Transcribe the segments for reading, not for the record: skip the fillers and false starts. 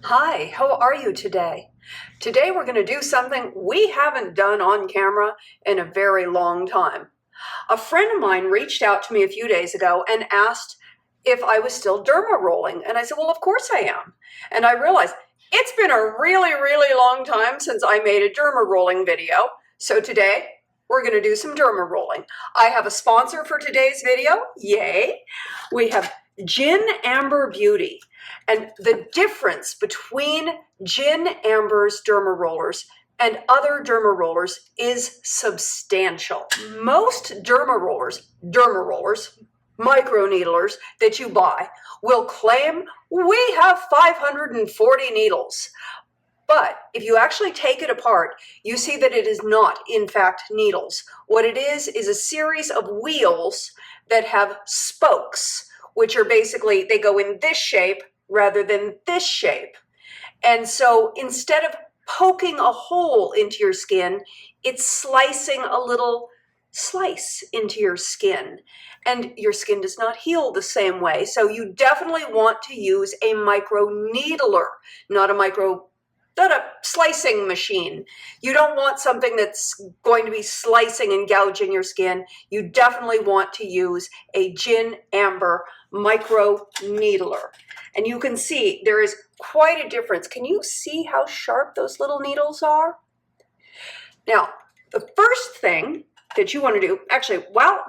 Hi, how are you today? Today we're going to do something we haven't done on camera in a very long time. A friend of mine reached out to me a few days ago and asked if I was still derma rolling. And I said, well, of course I am. And I realized it's been a really, really long time since I made a derma rolling video. So today we're going to do some derma rolling. I have a sponsor for today's video. Yay. We have Gin Amber Beauty. And the difference between Gin Amber's derma rollers and other derma rollers is substantial. Most derma rollers, microneedlers that you buy will claim we have 540 needles. But if you actually take it apart, you see that it is not, in fact, needles. What it is a series of wheels that have spokes, which are basically, they go in this shape rather than this shape. And so instead of poking a hole into your skin, it's slicing a little slice into your skin. And your skin does not heal the same way. So you definitely want to use a micro needler, not a slicing machine. You don't want something that's going to be slicing and gouging your skin. You definitely want to use a Gin Amber micro needler. And you can see there is quite a difference. Can you see how sharp those little needles are? Now, the first thing that you want to do, actually, well,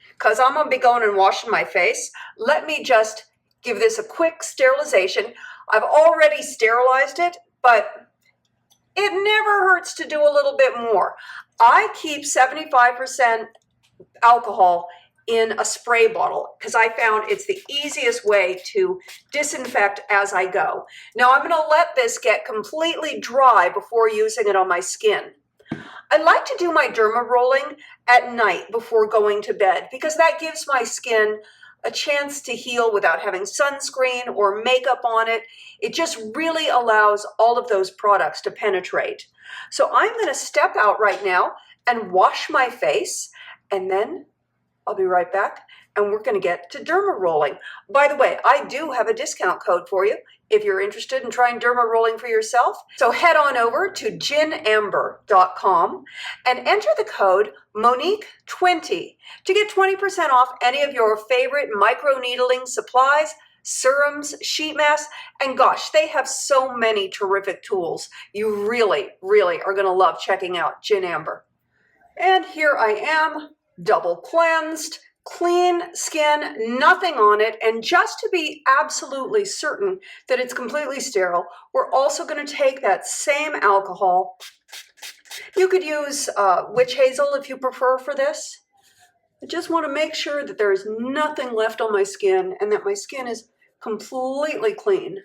because I'm going to be going and washing my face, let me just give this a quick sterilization. I've already sterilized it, but it never hurts to do a little bit more. I keep 75% alcohol in a spray bottle because I found it's the easiest way to disinfect as I go. Now I'm going to let this get completely dry before using it on my skin. I like to do my derma rolling at night before going to bed because that gives my skin a chance to heal without having sunscreen or makeup on it. It just really allows all of those products to penetrate. So I'm going to step out right now and wash my face, and then I'll be right back, and we're going to get to derma rolling. By the way, I do have a discount code for you if you're interested in trying derma rolling for yourself. So head on over to ginamber.com and enter the code Monique20 to get 20% off any of your favorite microneedling supplies, serums, sheet masks, and gosh, they have so many terrific tools. You really, really are going to love checking out Gin Amber. And here I am, double cleansed, clean skin, nothing on it. And just to be absolutely certain that it's completely sterile, we're also going to take that same alcohol. You could use witch hazel if you prefer for this. I just want to make sure that there is nothing left on my skin and that my skin is completely clean.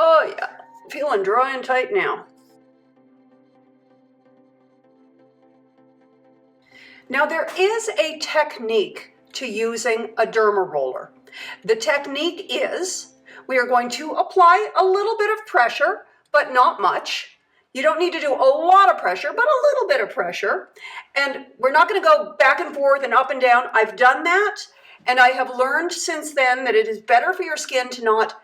Oh yeah, feeling dry and tight now. Now there is a technique to using a derma roller. The technique is we are going to apply a little bit of pressure, but not much. You don't need to do a lot of pressure, but a little bit of pressure. And we're not going to go back and forth and up and down. I've done that, and I have learned since then that it is better for your skin to not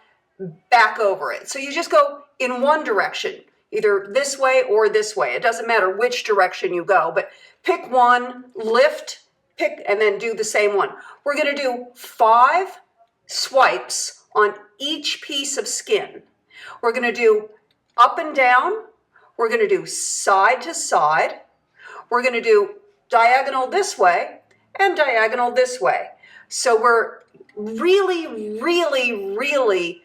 back over it. So you just go in one direction, either this way or this way. It doesn't matter which direction you go, but pick one, lift, pick, and then do the same one. We're going to do 5 swipes on each piece of skin. We're going to do up and down. We're going to do side to side. We're going to do diagonal this way and diagonal this way. So we're really, really, really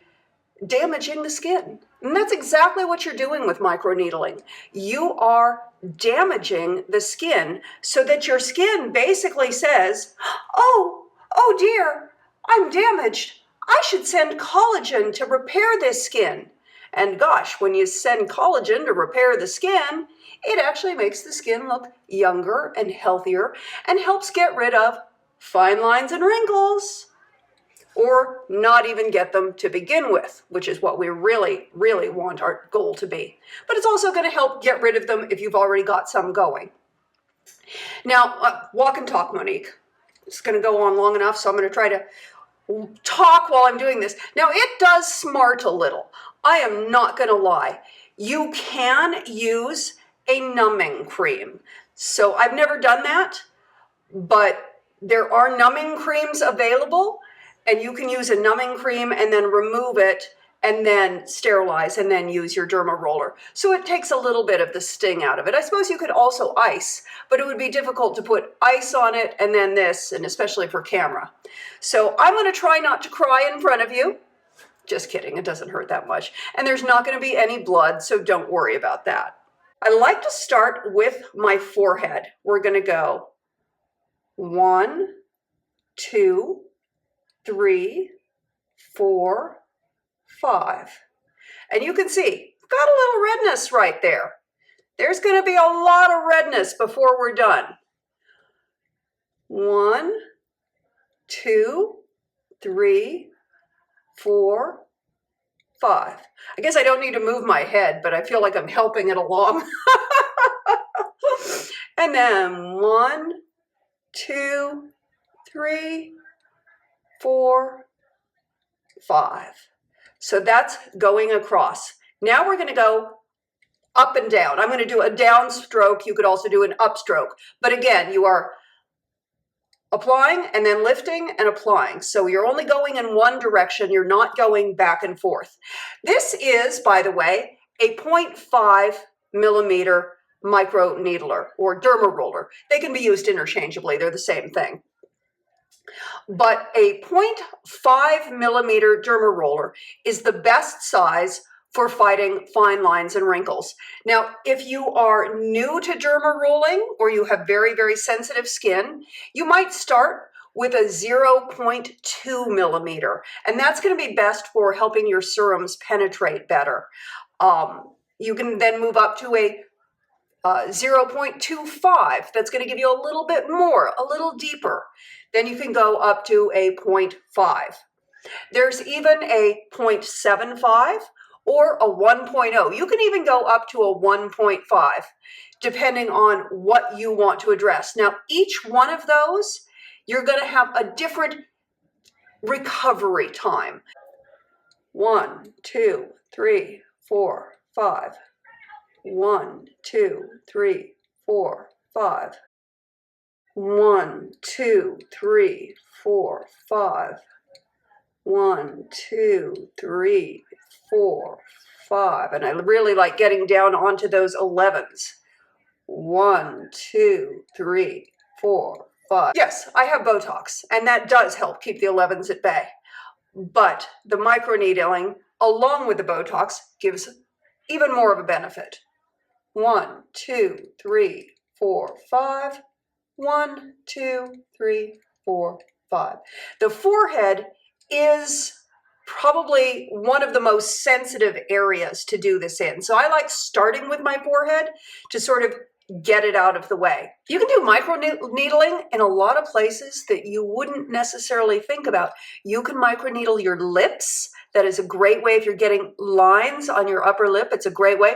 damaging the skin. And that's exactly what you're doing with microneedling. You are damaging the skin so that your skin basically says, oh dear, I'm damaged. I should send collagen to repair this skin. And gosh, when you send collagen to repair the skin, it actually makes the skin look younger and healthier and helps get rid of fine lines and wrinkles. or not even get them to begin with, which is what we really, really want our goal to be. But it's also going to help get rid of them if you've already got some going. Now, walk and talk, Monique. It's going to go on long enough, so I'm going to try to talk while I'm doing this. Now, it does smart a little. I am not going to lie. You can use a numbing cream. So I've never done that, but there are numbing creams available, and you can use a numbing cream and then remove it and then sterilize and then use your DermaRoller. So it takes a little bit of the sting out of it. I suppose you could also ice, but it would be difficult to put ice on it and then this, and especially for camera. So I'm going to try not to cry in front of you. Just kidding, it doesn't hurt that much. And there's not going to be any blood, so don't worry about that. I like to start with my forehead. We're going to go 1, 2, 3, 4, 5. And you can see, got a little redness right there. There's going to be a lot of redness before we're done. 1, 2, 3, 4, 5. I guess I don't need to move my head, but I feel like I'm helping it along. And then 1, 2, 3, 4, 5. So that's going across. Now we're going to go up and down. I'm going to do a down stroke. You could also do an up stroke. But again, you are applying and then lifting and applying. So you're only going in one direction. You're not going back and forth. This is, by the way, a 0.5 millimeter micro needler or DermaRoller. They can be used interchangeably. They're the same thing. But a 0.5 millimeter DermaRoller is the best size for fighting fine lines and wrinkles. Now, if you are new to DermaRolling or you have very, very sensitive skin, you might start with a 0.2 millimeter, and that's going to be best for helping your serums penetrate better. You can then move up to a 0.25. That's going to give you a little bit more, a little deeper. Then you can go up to a 0.5. There's even a 0.75 or a 1.0. You can even go up to a 1.5, depending on what you want to address. Now, each one of those, you're going to have a different recovery time. 1, 2, 3, 4, 5. 1, 2, 3, 4, 5. 1, 2, 3, 4, 5. 1, 2, 3, 4, 5. And I really like getting down onto those 11s. 1, 2, 3, 4, 5. Yes, I have Botox, and that does help keep the 11s at bay. But the microneedling, along with the Botox, gives even more of a benefit. 1, 2, 3, 4, 5. 1, 2, 3, 4, 5. The forehead is probably one of the most sensitive areas to do this in. So I like starting with my forehead to sort of get it out of the way. You can do microneedling in a lot of places that you wouldn't necessarily think about. You can microneedle your lips. That is a great way if you're getting lines on your upper lip. It's a great way.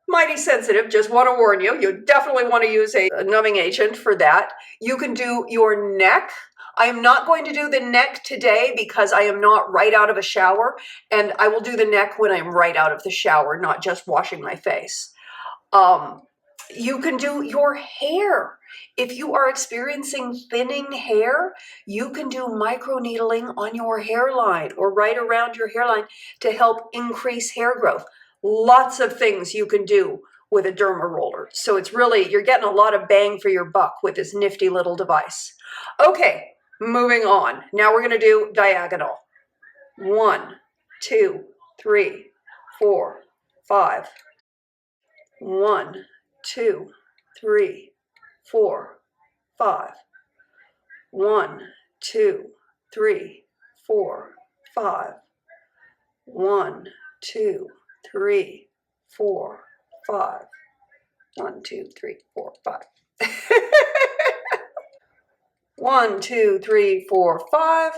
Mighty sensitive, just want to warn you. You definitely want to use a numbing agent for that. You can do your neck. I am not going to do the neck today because I am not right out of a shower, and I will do the neck when I'm right out of the shower, not just washing my face. You can do your hair. If you are experiencing thinning hair, you can do microneedling on your hairline or right around your hairline to help increase hair growth. Lots of things you can do with a DermaRoller. So it's really, you're getting a lot of bang for your buck with this nifty little device. Okay, moving on. Now we're going to do diagonal. 1, 2, 3, 4, 5. 1, 2, 3, 4, 5. 1, 2, 3, 4, 5. 1, 2, 3, 4, 5. 1, 2, 3, 4, 5. 1, 2, 3, 4, 5.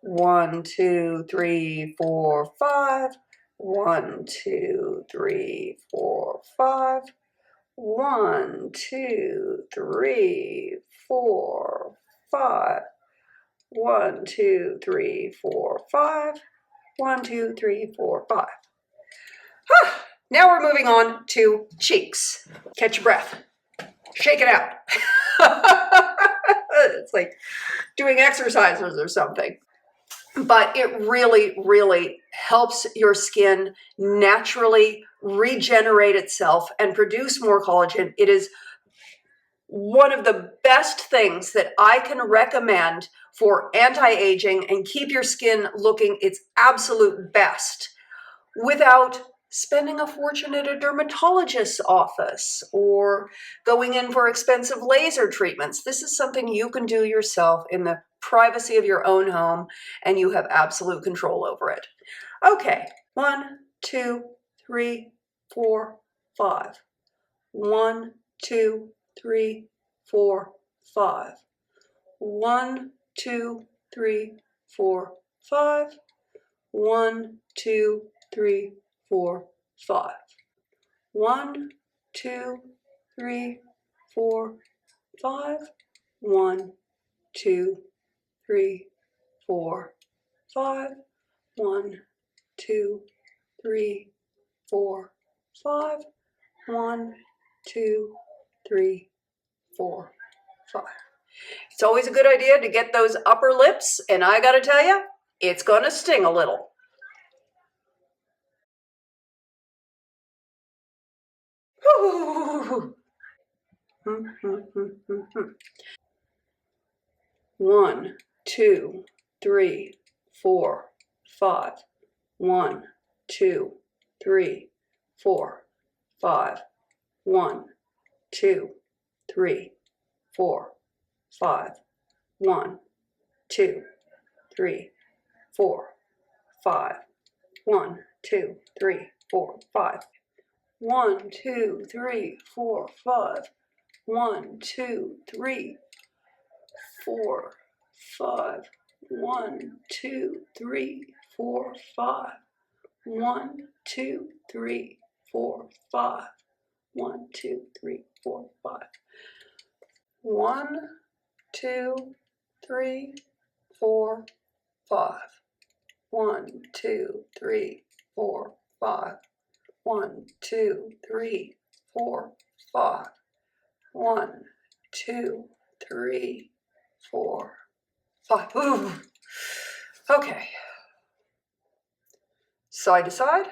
1, 2, 3, 4, 5. 1, 2, 3, 4, 5. 1, 2, 3, 4, 5. 1, 2, 3, 4, 5. 1, 2, 3, 4, 5. Now we're moving on to cheeks. Catch your breath. Shake it out. It's like doing exercises or something. But it really, really helps your skin naturally regenerate itself and produce more collagen. It is one of the best things that I can recommend for anti-aging and keep your skin looking its absolute best without spending a fortune at a dermatologist's office or going in for expensive laser treatments. This is something you can do yourself in the privacy of your own home, and you have absolute control over it. Okay, 1, 2, 3, 4, 5. 1, 2, 3, 4, 5. 1, 2, 3, 4, 5. 1, 2, 3, 4, 5. 1, 2, 3, 4, 5. 1, 2, 3, 4, 5. 1, 2, 3, 4, 5. 1, 2, 3, 4, 5. It's always a good idea to get those upper lips, and I gotta tell you, it's gonna sting a little. One, 2, 3, 4, 5. 1, 2, 3, 4, 5. 1, 2, 3, 4, 5. 1, 2, 3, 4, 5. 1, 2, 3, 4, 5. 1, 2, 3, 4, 5. 1, 2, 3, 4, 5. 1, 2, 3, 4, 5. 1, 2, 3, 4, 5. 1, 2, 3, 4, 5. 1, 2, 3, 4, 5. 1, 2, 3, 4, 5. 1, 2, 3, 4, 5. 1, 2, 3, 4, 5. Ooh. Okay. Side to side.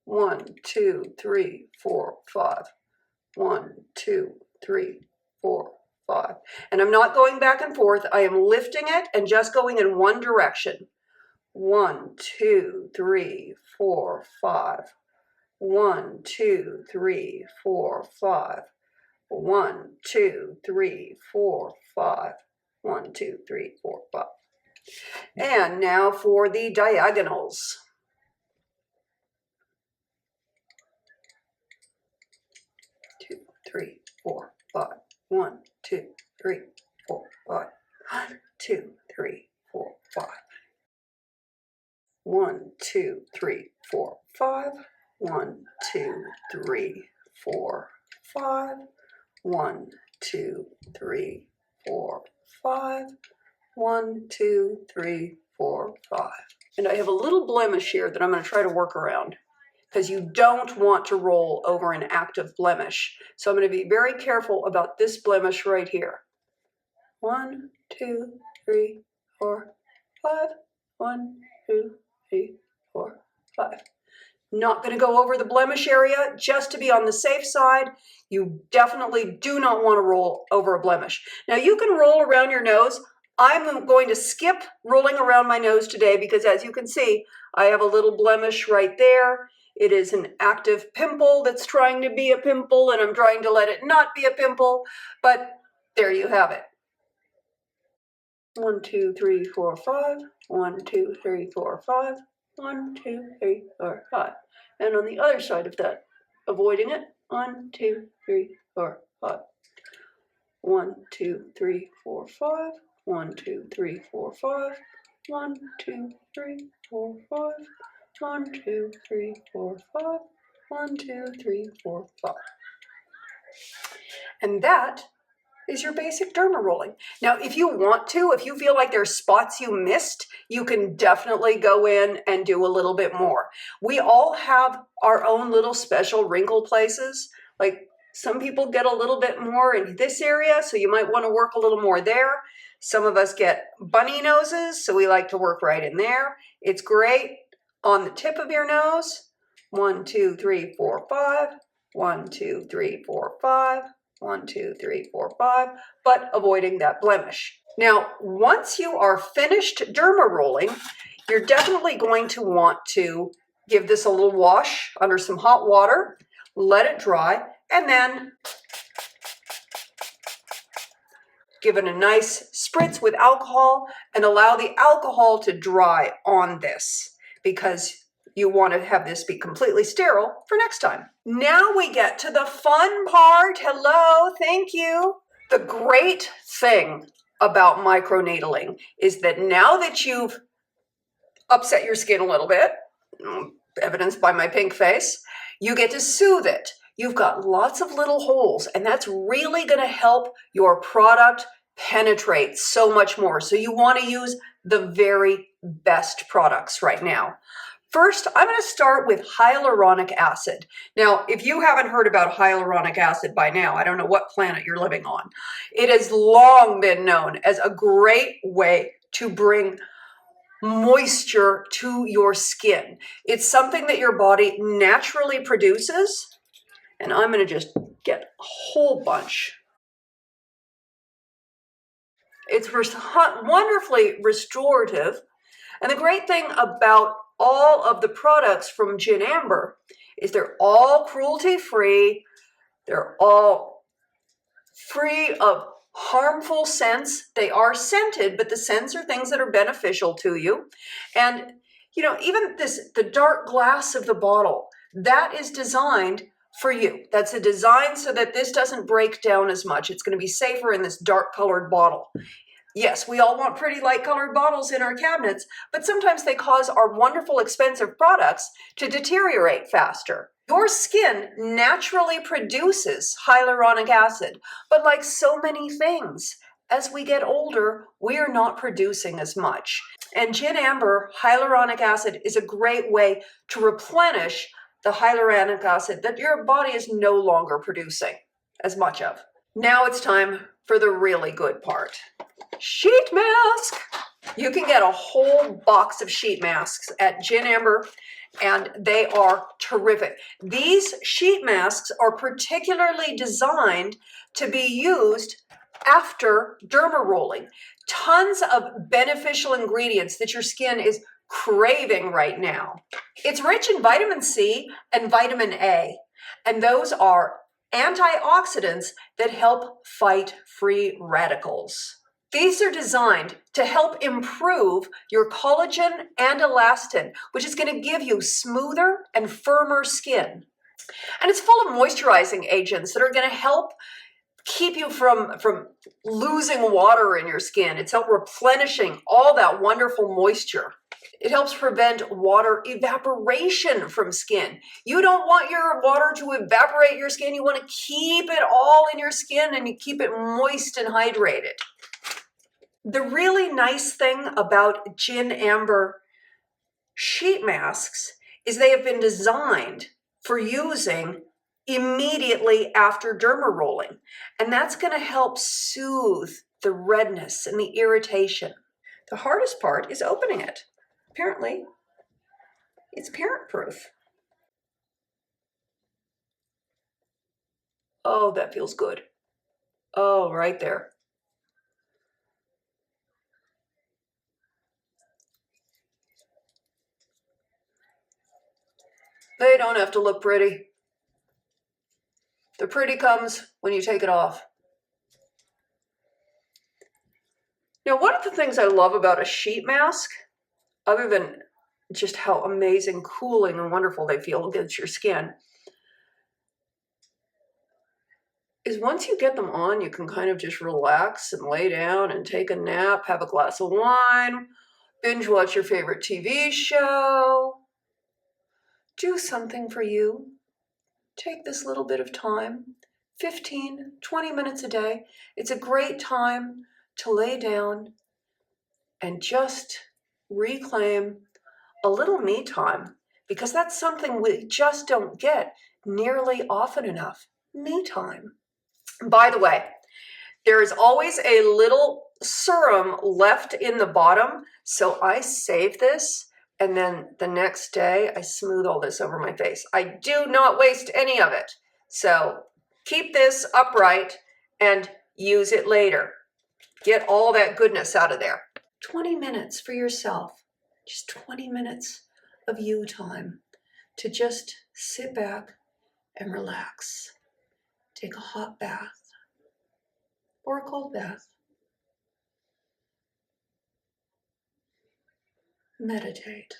1, 2, 3, 4, 5. 1, 2, 3, 4, 5. And I'm not going back and forth. I am lifting it and just going in one direction. 1, 2, 3, 4, 5. 1, 2, 3, 4, 5. 1, 2, 3, 4, 5. 1, 2, 3, 4, 5. And now for the diagonals. 2, 3, 4, 5. 1, 2, 3, 4, 5. 1, 2, 3, 4, 5. 1, 2, 3, 4, 5. 1, 2, 3, 4, 5. 1, 2, 3, 4, 5. 1, 2, 3, 4, 5. And I have a little blemish here that I'm going to try to work around because you don't want to roll over an active blemish. So I'm going to be very careful about this blemish right here. 1, 2, 3, 4, 5. 1, 2, 3, 4, 5. Not going to go over the blemish area just to be on the safe side. You definitely do not want to roll over a blemish. Now you can roll around your nose. I'm going to skip rolling around my nose today because as you can see, I have a little blemish right there. It is an active pimple that's trying to be a pimple, and I'm trying to let it not be a pimple, but there you have it. 1, 2, 3, 4, 5. 1, 2, 3, 4, 5. 1, 2, 3, 4, 5. And on the other side of that, avoiding it. 1, 2, 3, 4, 5. 1, 2, 3, 4, 5. 1, 2, 3, 4, 5. 1, 2, 3, 4, 5. 1, 2, 3, 4, 5. 1, 2, 3, 4, 5. And that is your basic derma rolling. Now, if you want to, if you feel like there's spots you missed, you can definitely go in and do a little bit more. We all have our own little special wrinkle places. Like some people get a little bit more in this area, so you might want to work a little more there. Some of us get bunny noses, so we like to work right in there. It's great on the tip of your nose. 1, 2, 3, 4, 5. 1, 2, 3, 4, 5. 1, 2, 3, 4, 5, but avoiding that blemish. Now, once you are finished derma rolling, you're definitely going to want to give this a little wash under some hot water, let it dry, and then give it a nice spritz with alcohol and allow the alcohol to dry on this because you want to have this be completely sterile for next time. Now we get to the fun part. Hello, thank you. The great thing about microneedling is that now that you've upset your skin a little bit, evidenced by my pink face, you get to soothe it. You've got lots of little holes, and that's really going to help your product penetrate so much more. So you want to use the very best products right now. First, I'm going to start with hyaluronic acid. Now, if you haven't heard about hyaluronic acid by now, I don't know what planet you're living on. It has long been known as a great way to bring moisture to your skin. It's something that your body naturally produces, and I'm going to just get a whole bunch. It's wonderfully restorative, and the great thing about all of the products from Gin Amber is they're all cruelty-free. They're all free of harmful scents. They are scented, but the scents are things that are beneficial to you. And, you know, even the dark glass of the bottle, that is designed for you. That's a design so that this doesn't break down as much. It's going to be safer in this dark colored bottle. Yes, we all want pretty light colored bottles in our cabinets, but sometimes they cause our wonderful expensive products to deteriorate faster. Your skin naturally produces hyaluronic acid, but like so many things, as we get older, we are not producing as much. And Gin Amber hyaluronic acid is a great way to replenish the hyaluronic acid that your body is no longer producing as much of. Now it's time for the really good part. Sheet mask. You can get a whole box of sheet masks at Gin Amber, and they are terrific. These sheet masks are particularly designed to be used after derma rolling. Tons of beneficial ingredients that your skin is craving right now. It's rich in vitamin C and vitamin A, and those are antioxidants that help fight free radicals. These are designed to help improve your collagen and elastin, which is going to give you smoother and firmer skin. And it's full of moisturizing agents that are going to help keep you from losing water in your skin. It's help replenishing all that wonderful moisture. It helps prevent water evaporation from skin. You don't want your water to evaporate your skin. You want to keep it all in your skin and you keep it moist and hydrated. The really nice thing about Gin Amber sheet masks is they have been designed for using immediately after derma rolling. And that's going to help soothe the redness and the irritation. The hardest part is opening it. Apparently, it's parent-proof. Oh, that feels good. Oh, right there. They don't have to look pretty. The pretty comes when you take it off. Now, one of the things I love about a sheet mask, other than just how amazing, cooling, and wonderful they feel against your skin, is once you get them on, you can kind of just relax and lay down and take a nap, have a glass of wine, binge watch your favorite TV show, do something for you. Take this little bit of time, 15, 20 minutes a day. It's a great time to lay down and just reclaim a little me time, because that's something we just don't get nearly often enough. Me time. By the way, there is always a little serum left in the bottom, so I save this, and then the next day I smooth all this over my face. I do not waste any of it. So keep this upright and use it later. Get all that goodness out of there. 20 minutes for yourself. Just 20 minutes of you time to just sit back and relax. Take a hot bath or a cold bath. Meditate.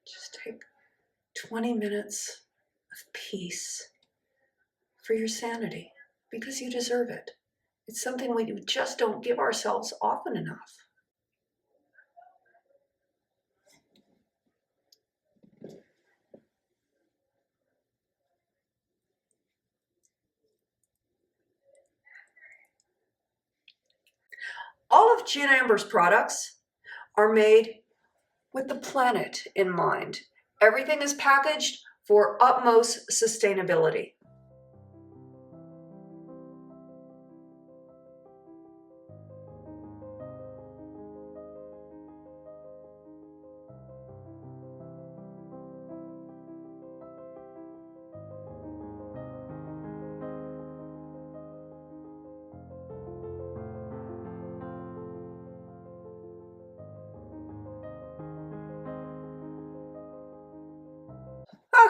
Just take 20 minutes of peace for your sanity, because you deserve it. It's something we just don't give ourselves often enough. All of Gin Amber's products are made with the planet in mind. Everything is packaged for utmost sustainability.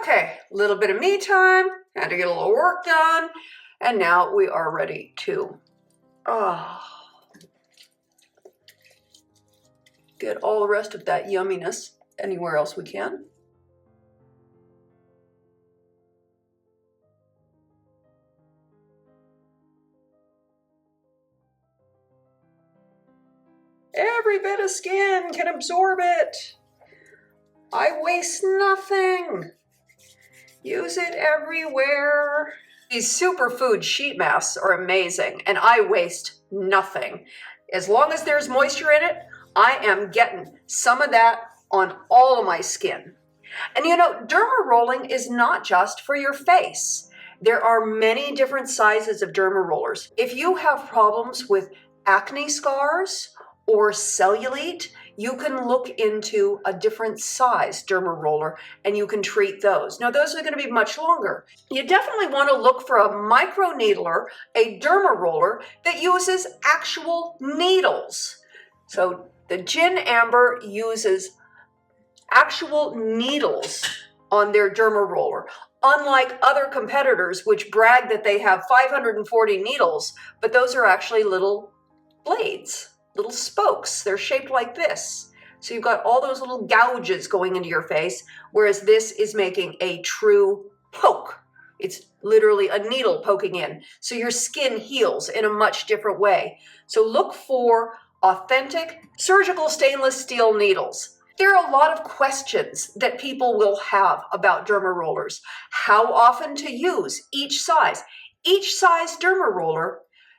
Okay, a little bit of me time, had to get a little work done, and now we are ready to get all the rest of that yumminess anywhere else we can. Every bit of skin can absorb it. I waste nothing. Use it everywhere. These superfood sheet masks are amazing, and I waste nothing. As long as there's moisture in it, I am getting some of that on all of my skin. And you know, DermaRolling is not just for your face. There are many different sizes of DermaRollers. If you have problems with acne scars or cellulite, you can look into a different size DermaRoller and you can treat those. Now, those are going to be much longer. You definitely want to look for a micro needler, a DermaRoller that uses actual needles. So the Gin Amber uses actual needles on their DermaRoller, unlike other competitors which brag that they have 540 needles, but those are actually little blades. Little spokes. They're shaped like this. So you've got all those little gouges going into your face, whereas this is making a true poke. It's literally a needle poking in. So your skin heals in a much different way. So look for authentic surgical stainless steel needles. There are a lot of questions that people will have about DermaRollers. How often to use each size? Each size DermaRoller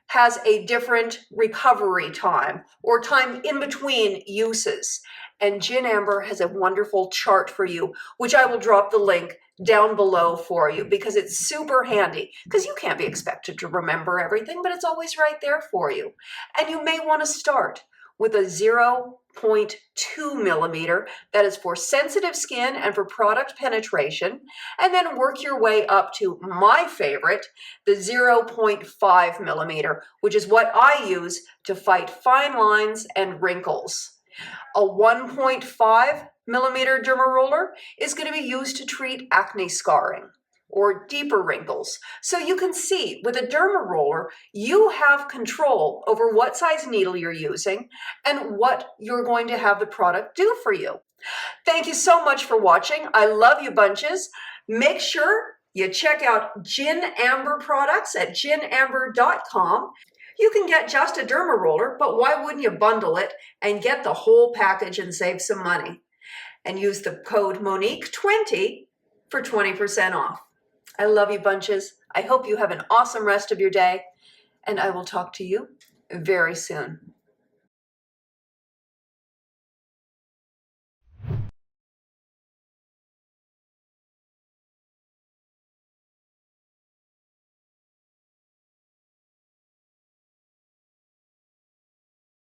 has a different recovery time or time in between uses. And Gin Amber has a wonderful chart for you, which I will drop the link down below for you because it's super handy, because you can't be expected to remember everything, but it's always right there for you. And you may want to start with a 0.2 millimeter that is for sensitive skin and for product penetration, and then work your way up to my favorite, the 0.5 millimeter, which is what I use to fight fine lines and wrinkles. A 1.5 millimeter DermaRoller is going to be used to treat acne scarring or deeper wrinkles. So you can see with a DermaRoller, you have control over what size needle you're using and what you're going to have the product do for you. Thank you so much for watching. I love you bunches. Make sure you check out Gin Amber products at ginamber.com. You can get just a derma roller, but why wouldn't you bundle it and get the whole package and save some money? And use the code Monique20 for 20% off. I love you bunches. I hope you have an awesome rest of your day, and I will talk to you very soon.